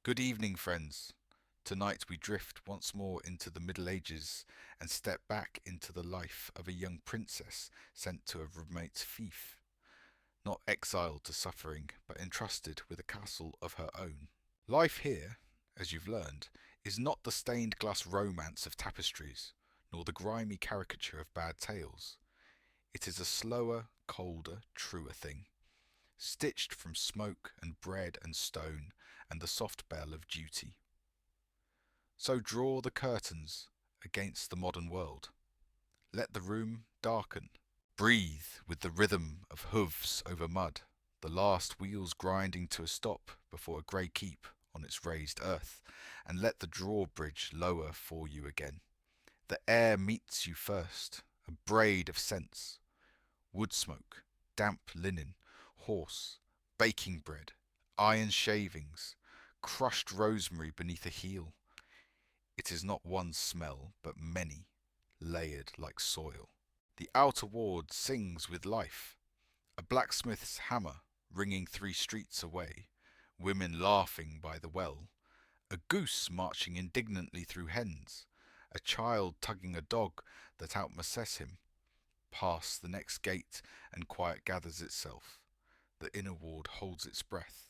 Good evening, friends. Tonight we drift once more into the Middle Ages and step back into the life of a young princess sent to a roommate's fief, not exiled to suffering, but entrusted with a castle of her own. Life here, as you've learned, is not the stained glass romance of tapestries, nor the grimy caricature of bad tales. It is a slower, colder, truer thing, stitched from smoke and bread and stone and the soft bell of duty. So draw the curtains against the modern world. Let the room darken. Breathe with the rhythm of hooves over mud, the last wheels grinding to a stop before a grey keep on its raised earth, and let the drawbridge lower for you again. The air meets you first, a braid of scents, wood smoke, damp linen, horse, baking bread, iron shavings, crushed rosemary beneath a heel. It is not one smell, but many, layered like soil. The outer ward sings with life, a blacksmith's hammer ringing 3 streets away, women laughing by the well, a goose marching indignantly through hens, a child tugging a dog that outmusses him. Past the next gate and quiet gathers itself. The inner ward holds its breath.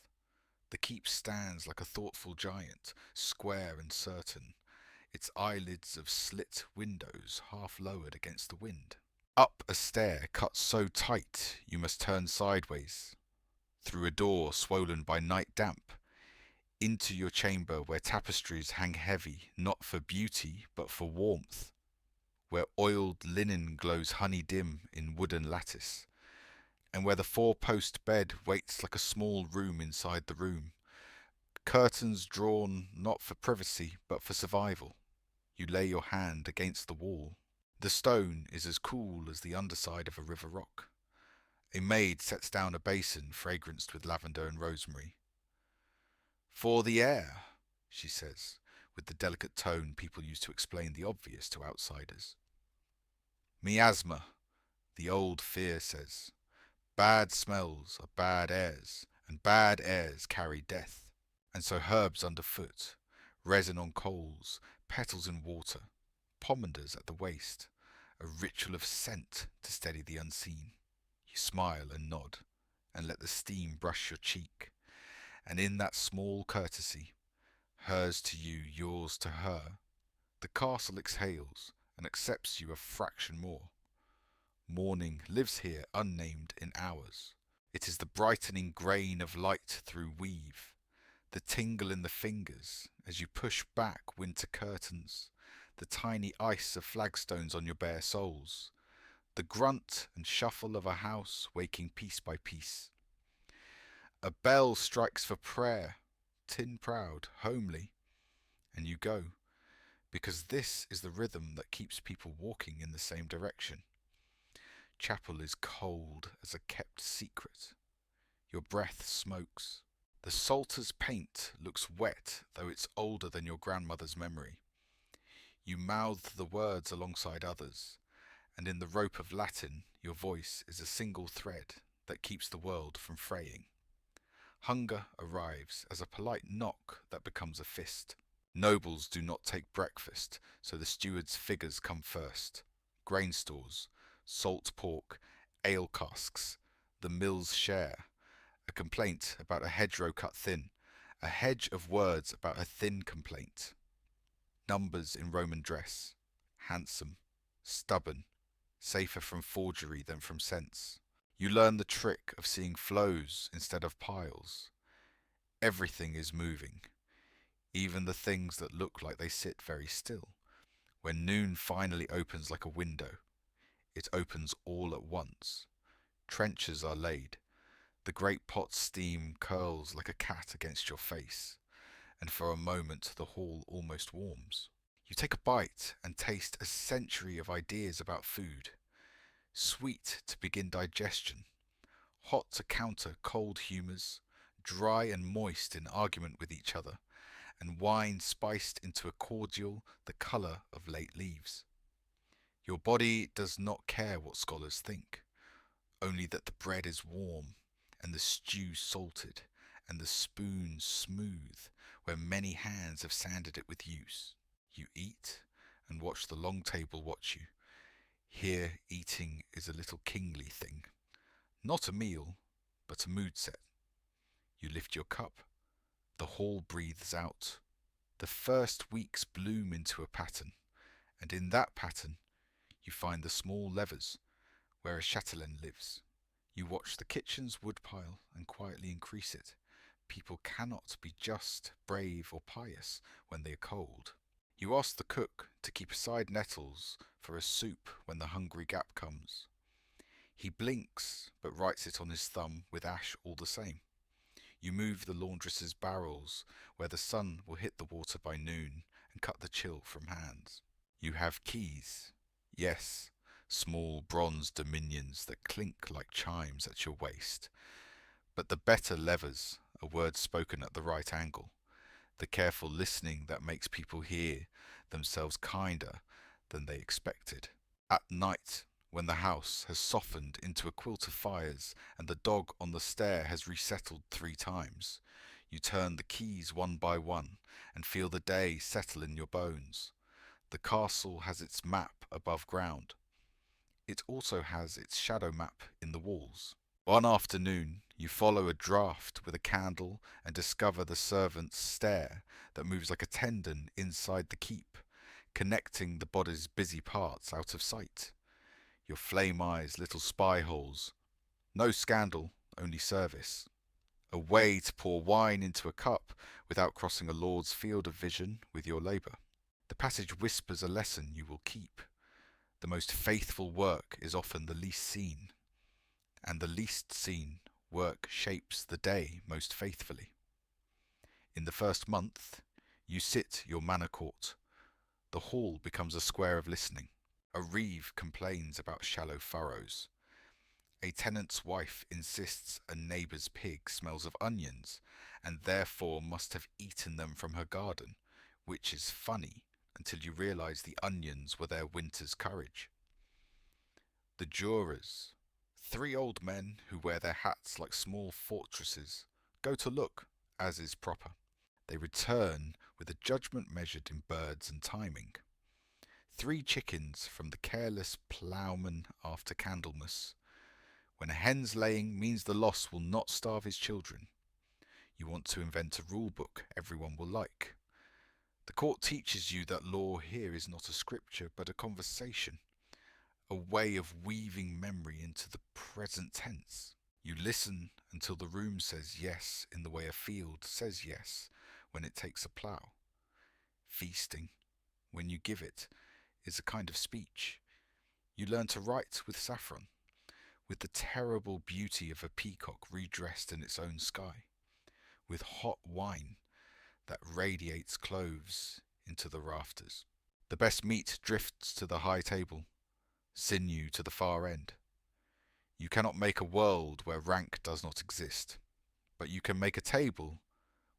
The keep stands like a thoughtful giant, square and certain, its eyelids of slit windows half lowered against the wind. Up a stair cut so tight you must turn sideways, through a door swollen by night damp, into your chamber where tapestries hang heavy, not for beauty but for warmth, where oiled linen glows honey dim in wooden lattice, and where the 4-post bed waits like a small room inside the room, curtains drawn not for privacy but for survival. You lay your hand against the wall. The stone is as cool as the underside of a river rock. A maid sets down a basin fragranced with lavender and rosemary. "For the air," she says, with the delicate tone people use to explain the obvious to outsiders. "Miasma," the old fear says. "Bad smells are bad airs, and bad airs carry death." And so herbs underfoot, resin on coals, petals in water, pomanders at the waist, a ritual of scent to steady the unseen. You smile and nod, and let the steam brush your cheek, and in that small courtesy, hers to you, yours to her, the castle exhales and accepts you a fraction more. Morning lives here unnamed in hours. It is the brightening grain of light through weave, the tingle in the fingers as you push back winter curtains, the tiny ice of flagstones on your bare soles, the grunt and shuffle of a house waking piece by piece. A bell strikes for prayer, tin proud, homely, and you go, because this is the rhythm that keeps people walking in the same direction. Chapel is cold as a kept secret. Your breath smokes. The Psalter's paint looks wet, though it's older than your grandmother's memory. You mouth the words alongside others, and in the rope of Latin your voice is a single thread that keeps the world from fraying. Hunger arrives as a polite knock that becomes a fist. Nobles do not take breakfast, so the steward's figures come first. Grain stores, salt pork, ale casks, the mill's share. A complaint about a hedgerow cut thin, a hedge of words about a thin complaint. Numbers in Roman dress, handsome, stubborn, safer from forgery than from sense. You learn the trick of seeing flows instead of piles. Everything is moving, even the things that look like they sit very still. When noon finally opens like a window, it opens all at once. Trenches are laid. The great pot steam curls like a cat against your face, and for a moment the hall almost warms. You take a bite and taste a century of ideas about food. Sweet to begin digestion, hot to counter cold humours, dry and moist in argument with each other, and wine spiced into a cordial the colour of late leaves. Your body does not care what scholars think, only that the bread is warm, and the stew salted, and the spoon smooth, where many hands have sanded it with use. You eat and watch the long table watch you. Here eating is a little kingly thing. Not a meal, but a mood set. You lift your cup. The hall breathes out. The first weeks bloom into a pattern, and in that pattern you find the small levers where a chatelaine lives. You watch the kitchen's woodpile and quietly increase it. People cannot be just, brave, or pious when they are cold. You ask the cook to keep aside nettles for a soup when the hungry gap comes. He blinks, but writes it on his thumb with ash all the same. You move the laundress's barrels where the sun will hit the water by noon and cut the chill from hands. You have keys. Yes, small bronze dominions that clink like chimes at your waist. But the better levers are words spoken at the right angle, the careful listening that makes people hear themselves kinder than they expected. At night, when the house has softened into a quilt of fires and the dog on the stair has resettled 3 times, you turn the keys one by one and feel the day settle in your bones. The castle has its map above ground. It also has its shadow map in the walls. One afternoon, you follow a draught with a candle and discover the servant's stair that moves like a tendon inside the keep, connecting the body's busy parts out of sight. Your flame eyes, little spy holes. No scandal, only service. A way to pour wine into a cup without crossing a lord's field of vision with your labour. The passage whispers a lesson you will keep. The most faithful work is often the least seen, and the least seen work shapes the day most faithfully. In the first month, you sit your manor court. The hall becomes a square of listening. A reeve complains about shallow furrows. A tenant's wife insists a neighbour's pig smells of onions, and therefore must have eaten them from her garden, which is funny until you realise the onions were their winter's courage. The jurors, 3 old men who wear their hats like small fortresses, go to look, as is proper. They return with a judgment measured in birds and timing. 3 chickens from the careless ploughman after Candlemas. When a hen's laying means the loss will not starve his children. You want to invent a rule book everyone will like. The court teaches you that law here is not a scripture but a conversation, a way of weaving memory into the present tense. You listen until the room says yes in the way a field says yes when it takes a plough. Feasting, when you give it, is a kind of speech. You learn to write with saffron, with the terrible beauty of a peacock redressed in its own sky, with hot wine that radiates cloves into the rafters. The best meat drifts to the high table, sinew to the far end. You cannot make a world where rank does not exist, but you can make a table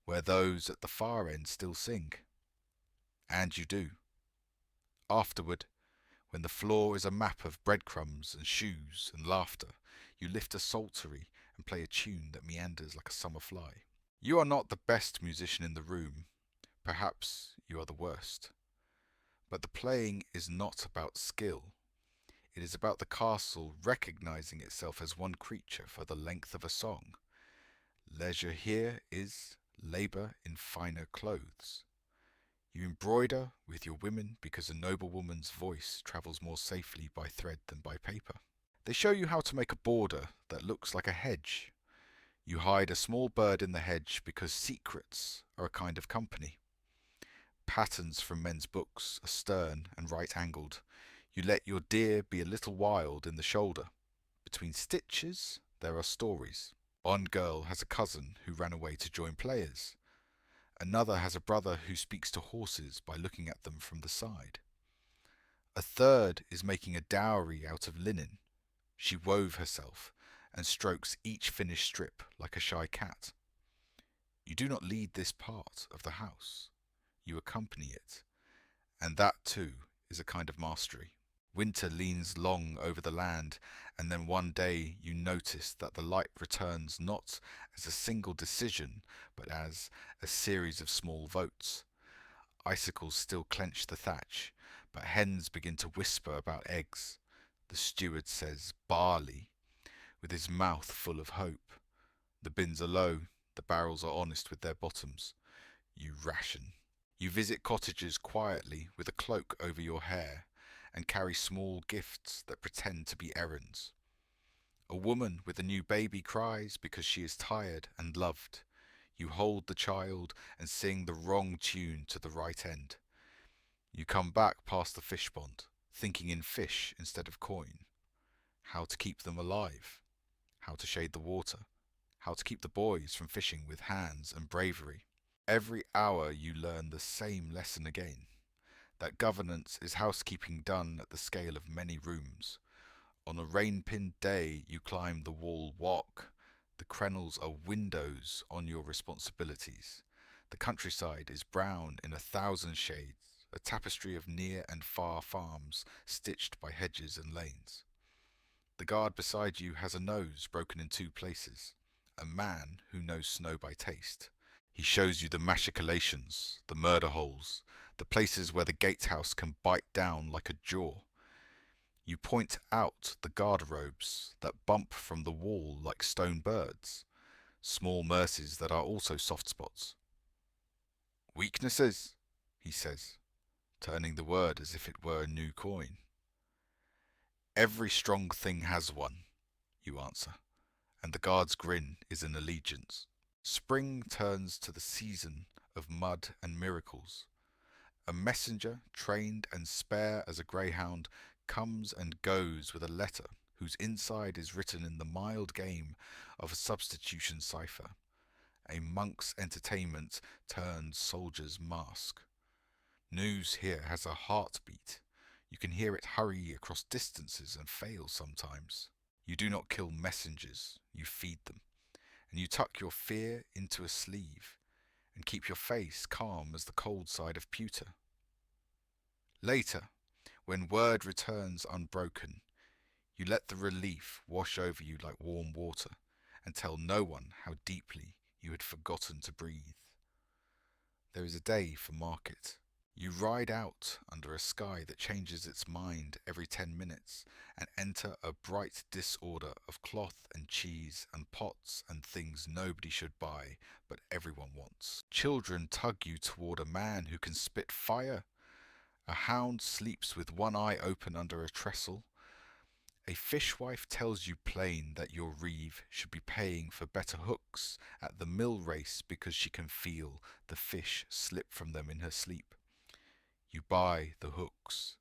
where those at the far end still sing. And you do. Afterward, when the floor is a map of breadcrumbs and shoes and laughter, you lift a psaltery and play a tune that meanders like a summer fly. You are not the best musician in the room. Perhaps you are the worst. But the playing is not about skill. It is about the castle recognizing itself as one creature for the length of a song. Leisure here is labour in finer clothes. You embroider with your women because a noblewoman's voice travels more safely by thread than by paper. They show you how to make a border that looks like a hedge. You hide a small bird in the hedge because secrets are a kind of company. Patterns from men's books are stern and right-angled. You let your deer be a little wild in the shoulder. Between stitches, there are stories. One girl has a cousin who ran away to join players. Another has a brother who speaks to horses by looking at them from the side. A third is making a dowry out of linen. She wove herself and strokes each finished strip like a shy cat. You do not lead this part of the house. You accompany it, and that too is a kind of mastery. Winter leans long over the land, and then one day you notice that the light returns not as a single decision, but as a series of small votes. Icicles still clench the thatch, but hens begin to whisper about eggs. The steward says barley, with his mouth full of hope. The bins are low, the barrels are honest with their bottoms. You ration. You visit cottages quietly with a cloak over your hair and carry small gifts that pretend to be errands. A woman with a new baby cries because she is tired and loved. You hold the child and sing the wrong tune to the right end. You come back past the fish pond, thinking in fish instead of coin. How to keep them alive. How to shade the water. How to keep the boys from fishing with hands and bravery. Every hour you learn the same lesson again, that governance is housekeeping done at the scale of many rooms. On a rain-pinned day you climb the wall walk. The crenels are windows on your responsibilities. The countryside is brown in 1,000 shades, a tapestry of near and far farms stitched by hedges and lanes. The guard beside you has a nose broken in 2 places, a man who knows snow by taste. He shows you the machicolations, the murder holes, the places where the gatehouse can bite down like a jaw. You point out the garderobes that bump from the wall like stone birds, small mercies that are also soft spots. Weaknesses, he says, turning the word as if it were a new coin. Every strong thing has one, you answer, and the guard's grin is an allegiance. Spring turns to the season of mud and miracles. A messenger, trained and spare as a greyhound, comes and goes with a letter whose inside is written in the mild game of a substitution cipher. A monk's entertainment turned soldier's mask. News here has a heartbeat. You can hear it hurry across distances and fail sometimes. You do not kill messengers, you feed them. And you tuck your fear into a sleeve and keep your face calm as the cold side of pewter. Later, when word returns unbroken, you let the relief wash over you like warm water and tell no one how deeply you had forgotten to breathe. There is a day for market. You ride out under a sky that changes its mind every 10 minutes and enter a bright disorder of cloth and cheese and pots and things nobody should buy but everyone wants. Children tug you toward a man who can spit fire. A hound sleeps with one eye open under a trestle. A fishwife tells you plain that your reeve should be paying for better hooks at the mill race because she can feel the fish slip from them in her sleep. You buy the hooks.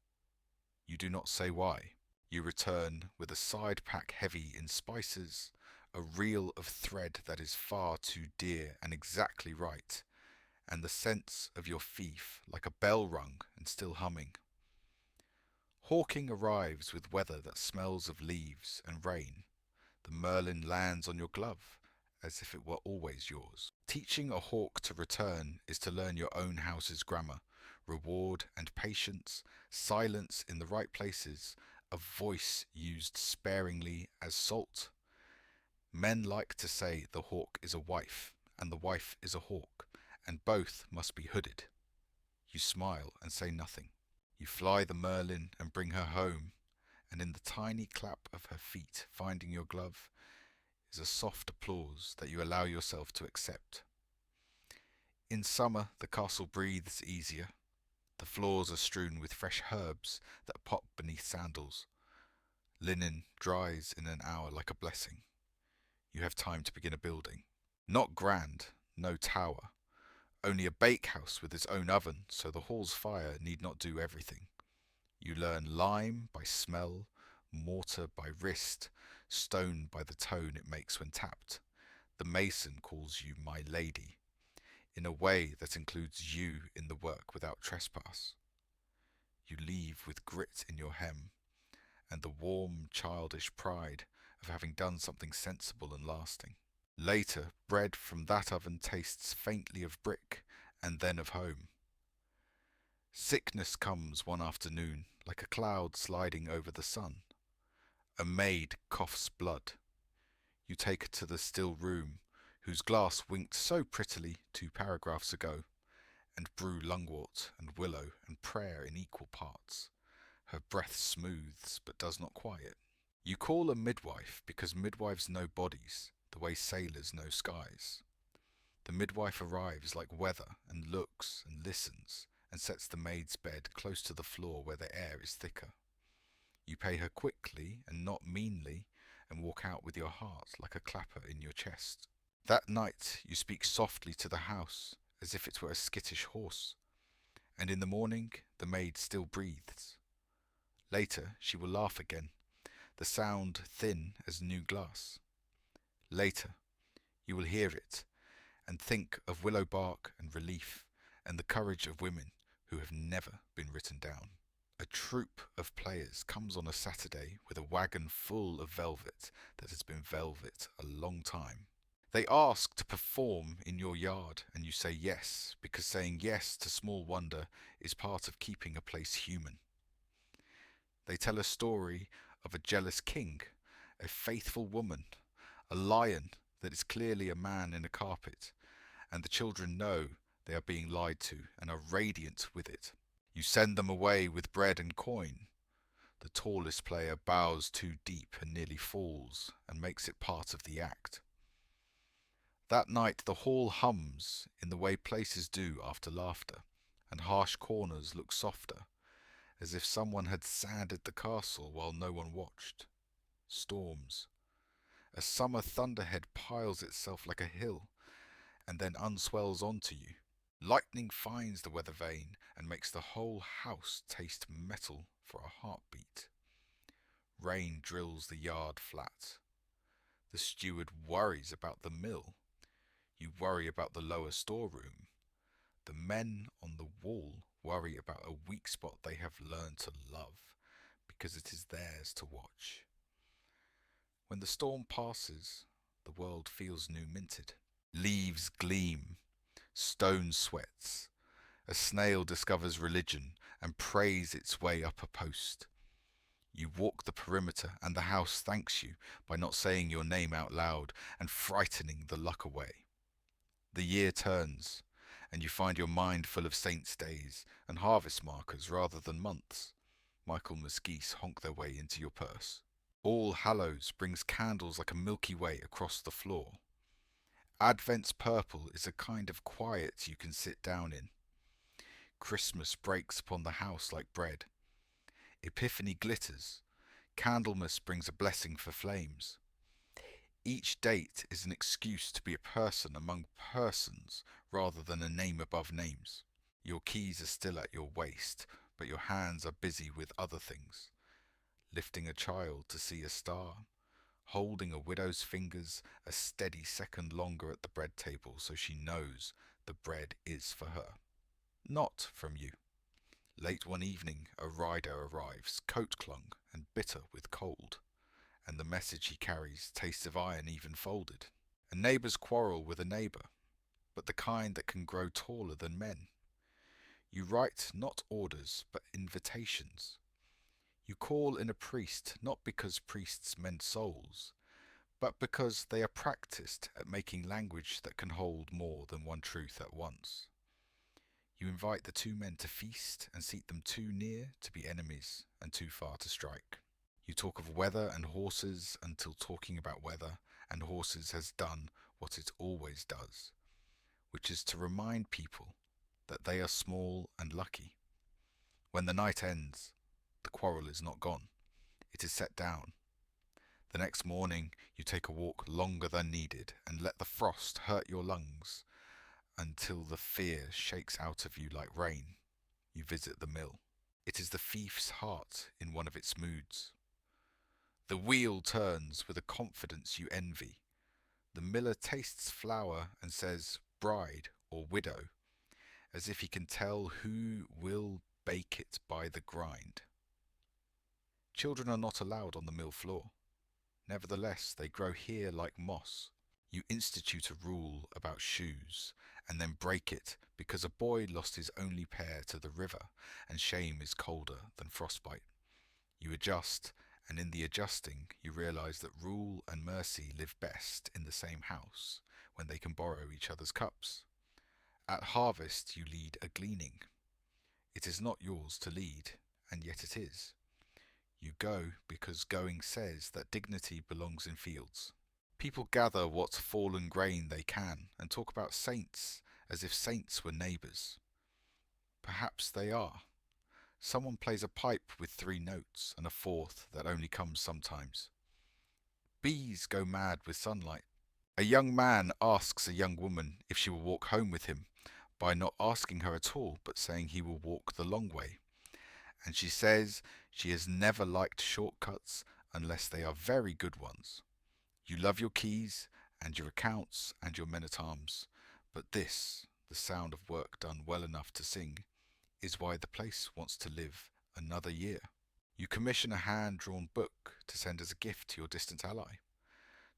You do not say why. You return with a side pack heavy in spices, a reel of thread that is far too dear and exactly right, and the sense of your fief like a bell rung and still humming. Hawking arrives with weather that smells of leaves and rain. The merlin lands on your glove as if it were always yours. Teaching a hawk to return is to learn your own house's grammar. Reward and patience, silence in the right places, a voice used sparingly as salt. Men like to say the hawk is a wife and the wife is a hawk, and both must be hooded. You smile and say nothing. You fly the merlin and bring her home, and in the tiny clap of her feet finding your glove is a soft applause that you allow yourself to accept. In summer the castle breathes easier. The floors are strewn with fresh herbs that pop beneath sandals. Linen dries in an hour like a blessing. You have time to begin a building. Not grand, no tower. Only a bakehouse with its own oven, so the hall's fire need not do everything. You learn lime by smell, mortar by wrist, stone by the tone it makes when tapped. The mason calls you my lady, in a way that includes you in the work without trespass. You leave with grit in your hem, and the warm, childish pride of having done something sensible and lasting. Later, bread from that oven tastes faintly of brick, and then of home. Sickness comes one afternoon, like a cloud sliding over the sun. A maid coughs blood. You take her to the still room, whose glass winked so prettily 2 paragraphs ago, and brew lungwort and willow and prayer in equal parts. Her breath smooths, but does not quiet. You call a midwife because midwives know bodies, the way sailors know skies. The midwife arrives like weather and looks and listens and sets the maid's bed close to the floor where the air is thicker. You pay her quickly and not meanly and walk out with your heart like a clapper in your chest. That night you speak softly to the house as if it were a skittish horse, and in the morning the maid still breathes. Later she will laugh again, the sound thin as new glass. Later you will hear it and think of willow bark and relief and the courage of women who have never been written down. A troupe of players comes on a Saturday with a wagon full of velvet that has been velvet a long time. They ask to perform in your yard and you say yes, because saying yes to small wonder is part of keeping a place human. They tell a story of a jealous king, a faithful woman, a lion that is clearly a man in a carpet, and the children know they are being lied to and are radiant with it. You send them away with bread and coin. The tallest player bows too deep and nearly falls and makes it part of the act. That night the hall hums in the way places do after laughter, and harsh corners look softer, as if someone had sanded the castle while no one watched. Storms. A summer thunderhead piles itself like a hill, and then unswells onto you. Lightning finds the weather vane and makes the whole house taste metal for a heartbeat. Rain drills the yard flat. The steward worries about the mill. You worry about the lower storeroom. The men on the wall worry about a weak spot they have learned to love, because it is theirs to watch. When the storm passes, the world feels new minted. Leaves gleam, stone sweats. A snail discovers religion and prays its way up a post. You walk the perimeter and the house thanks you by not saying your name out loud and frightening the luck away. The year turns, and you find your mind full of saints' days and harvest markers rather than months. Michaelmas geese honk their way into your purse. All Hallows brings candles like a Milky Way across the floor. Advent's purple is a kind of quiet you can sit down in. Christmas breaks upon the house like bread. Epiphany glitters. Candlemas brings a blessing for flames. Each date is an excuse to be a person among persons rather than a name above names. Your keys are still at your waist, but your hands are busy with other things. Lifting a child to see a star. Holding a widow's fingers a steady second longer at the bread table so she knows the bread is for her. Not from you. Late one evening a rider arrives, coat clung and bitter with cold, and the message he carries tastes of iron even folded. A neighbour's quarrel with a neighbour, but the kind that can grow taller than men. You write not orders but invitations. You call in a priest not because priests mend souls, but because they are practiced at making language that can hold more than one truth at once. You invite the two men to feast and seat them too near to be enemies and too far to strike. You talk of weather and horses until talking about weather and horses has done what it always does, which is to remind people that they are small and lucky. When the night ends, the quarrel is not gone. It is set down. The next morning you take a walk longer than needed and let the frost hurt your lungs until the fear shakes out of you like rain. You visit the mill. It is the thief's heart in one of its moods. The wheel turns with a confidence you envy. The miller tastes flour and says bride or widow, as if he can tell who will bake it by the grind. Children are not allowed on the mill floor. Nevertheless, they grow here like moss. You institute a rule about shoes and then break it because a boy lost his only pair to the river and shame is colder than frostbite. You adjust, and in the adjusting, you realize that rule and mercy live best in the same house when they can borrow each other's cups. At harvest, you lead a gleaning. It is not yours to lead, and yet it is. You go because going says that dignity belongs in fields. People gather what fallen grain they can and talk about saints as if saints were neighbours. Perhaps they are. Someone plays a pipe with 3 notes and a fourth that only comes sometimes. Bees go mad with sunlight. A young man asks a young woman if she will walk home with him by not asking her at all but saying he will walk the long way. And she says she has never liked shortcuts unless they are very good ones. You love your keys and your accounts and your men-at-arms, but this, the sound of work done well enough to sing, is why the place wants to live another year. You commission a hand-drawn book to send as a gift to your distant ally.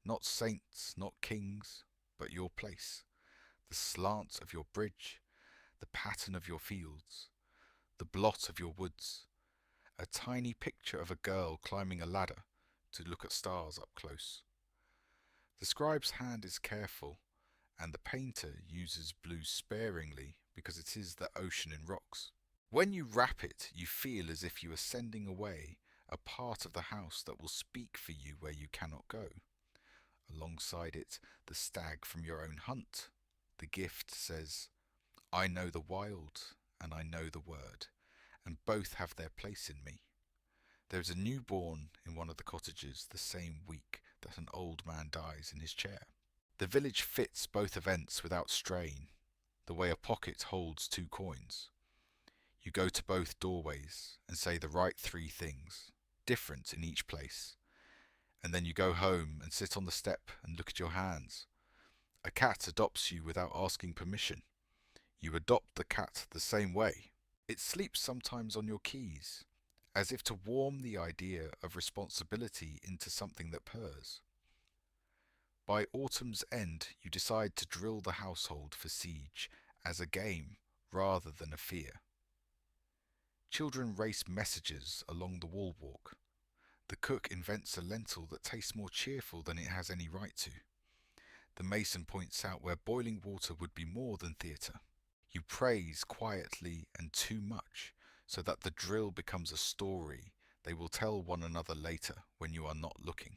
Not saints, not kings, but your place. The slant of your bridge, the pattern of your fields, the blot of your woods, a tiny picture of a girl climbing a ladder to look at stars up close. The scribe's hand is careful, and the painter uses blue sparingly because it is the ocean in rocks. When you wrap it, you feel as if you are sending away a part of the house that will speak for you where you cannot go. Alongside it, the stag from your own hunt. The gift says, I know the wild, and I know the word, and both have their place in me. There is a newborn in one of the cottages the same week that an old man dies in his chair. The village fits both events without strain, the way a pocket holds 2 coins. You go to both doorways and say the right 3 things, different in each place, and then you go home and sit on the step and look at your hands. A cat adopts you without asking permission. You adopt the cat the same way. It sleeps sometimes on your keys, as if to warm the idea of responsibility into something that purrs. By autumn's end, you decide to drill the household for siege as a game rather than a fear. Children race messages along the wall walk. The cook invents a lentil that tastes more cheerful than it has any right to. The mason points out where boiling water would be more than theatre. You praise quietly and too much, so that the drill becomes a story they will tell one another later when you are not looking.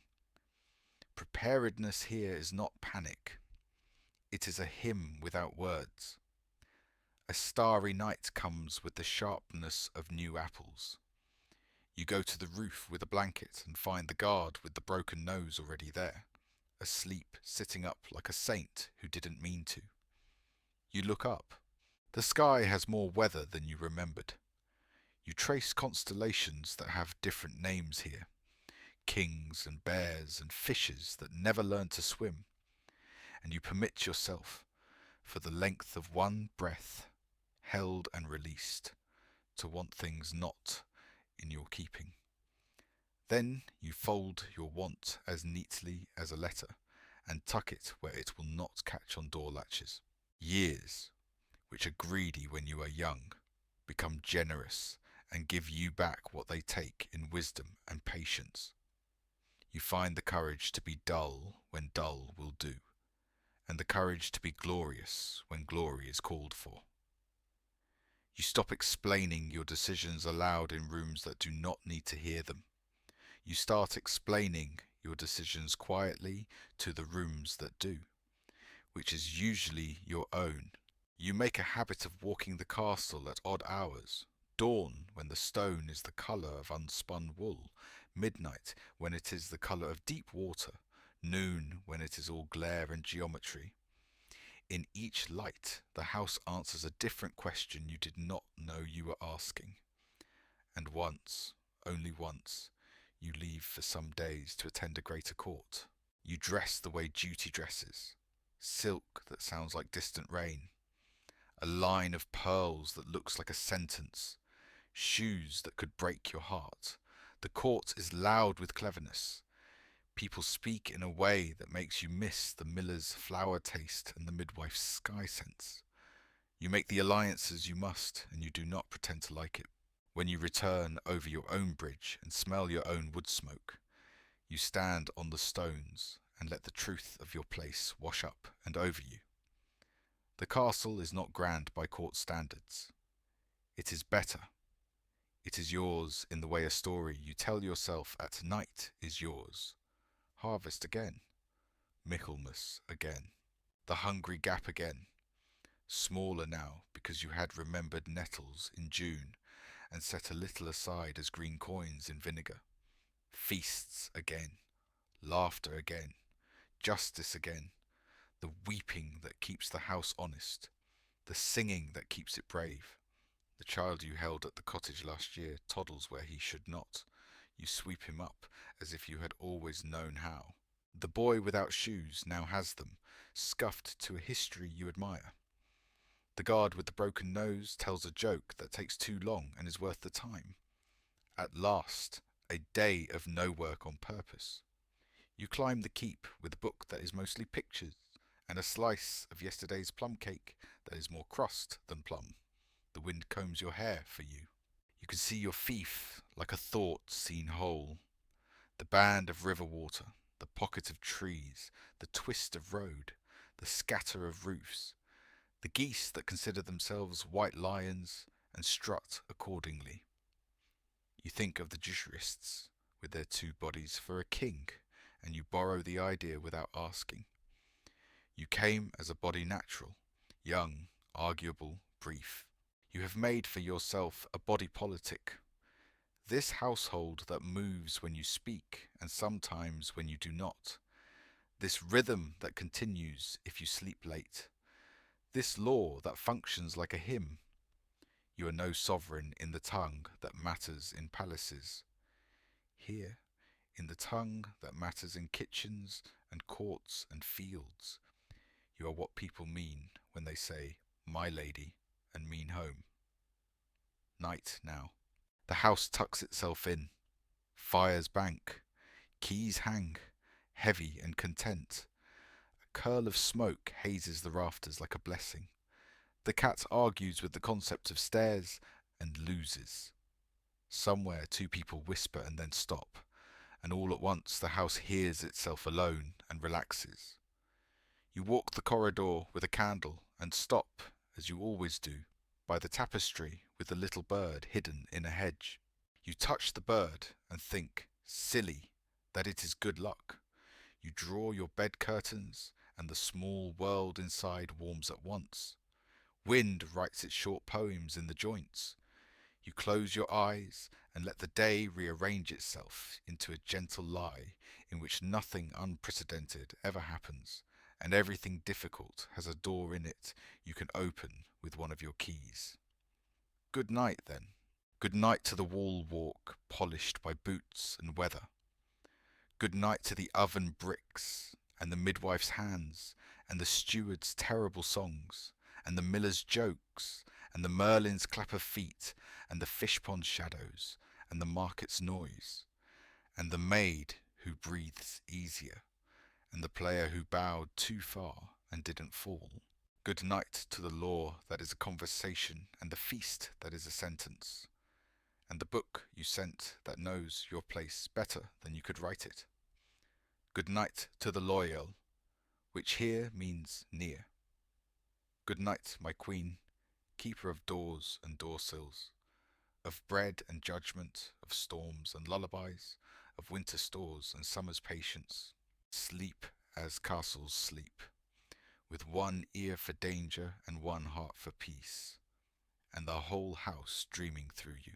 Preparedness here is not panic. It is a hymn without words. A starry night comes with the sharpness of new apples. You go to the roof with a blanket and find the guard with the broken nose already there, asleep, sitting up like a saint who didn't mean to. You look up. The sky has more weather than you remembered. You trace constellations that have different names here, kings and bears and fishes that never learn to swim, and you permit yourself, for the length of one breath, held and released, to want things not in your keeping. Then you fold your want as neatly as a letter and tuck it where it will not catch on door latches. Years, which are greedy when you are young, become generous and give you back what they take in wisdom and patience. You find the courage to be dull when dull will do, and the courage to be glorious when glory is called for. You stop explaining your decisions aloud in rooms that do not need to hear them. You start explaining your decisions quietly to the rooms that do, which is usually your own. You make a habit of walking the castle at odd hours, dawn when the stone is the colour of unspun wool, midnight when it is the colour of deep water, noon when it is all glare and geometry. In each light, the house answers a different question you did not know you were asking. And once, only once, you leave for some days to attend a greater court. You dress the way duty dresses, silk that sounds like distant rain, a line of pearls that looks like a sentence, shoes that could break your heart. The court is loud with cleverness. People speak in a way that makes you miss the miller's flower taste and the midwife's sky sense. You make the alliances you must, and you do not pretend to like it. When you return over your own bridge and smell your own wood smoke, you stand on the stones and let the truth of your place wash up and over you. The castle is not grand by court standards. It is better. It is yours in the way a story you tell yourself at night is yours. Harvest again. Michaelmas again. The hungry gap again. Smaller now because you had remembered nettles in June and set a little aside as green coins in vinegar. Feasts again. Laughter again. Justice again. The weeping that keeps the house honest. The singing that keeps it brave. The child you held at the cottage last year toddles where he should not. You sweep him up as if you had always known how. The boy without shoes now has them, scuffed to a history you admire. The guard with the broken nose tells a joke that takes too long and is worth the time. At last, a day of no work on purpose. You climb the keep with a book that is mostly pictures and a slice of yesterday's plum cake that is more crust than plum. The wind combs your hair for you. You can see your fief like a thought seen whole. The band of river water, the pocket of trees, the twist of road, the scatter of roofs, the geese that consider themselves white lions and strut accordingly. You think of the jurists with their two bodies for a king, and you borrow the idea without asking. You came as a body natural, young, arguable, brief. You have made for yourself a body politic. This household that moves when you speak and sometimes when you do not. This rhythm that continues if you sleep late. This law that functions like a hymn. You are no sovereign in the tongue that matters in palaces. Here, in the tongue that matters in kitchens and courts and fields, you are what people mean when they say, "my lady," and mean home. Night now. The house tucks itself in. Fires bank. Keys hang, heavy and content. A curl of smoke hazes the rafters like a blessing. The cat argues with the concept of stairs and loses. Somewhere two people whisper and then stop, and all at once the house hears itself alone and relaxes. You walk the corridor with a candle and stop, as you always do, by the tapestry with the little bird hidden in a hedge. You touch the bird and think, silly, that it is good luck. You draw your bed curtains and the small world inside warms at once. Wind writes its short poems in the joints. You close your eyes and let the day rearrange itself into a gentle lie in which nothing unprecedented ever happens, and everything difficult has a door in it you can open with one of your keys. Good night, then. Good night to the wall walk polished by boots and weather. Good night to the oven bricks and the midwife's hands and the steward's terrible songs and the miller's jokes and the merlin's clap of feet and the fish pond shadows and the market's noise and the maid who breathes easier and the player who bowed too far and didn't fall. Good night to the law that is a conversation and the feast that is a sentence, and the book you sent that knows your place better than you could write it. Good night to the loyal, which here means near. Good night, my queen, keeper of doors and door sills, of bread and judgment, of storms and lullabies, of winter stores and summer's patience. Sleep as castles sleep, with one ear for danger and one heart for peace, and the whole house dreaming through you.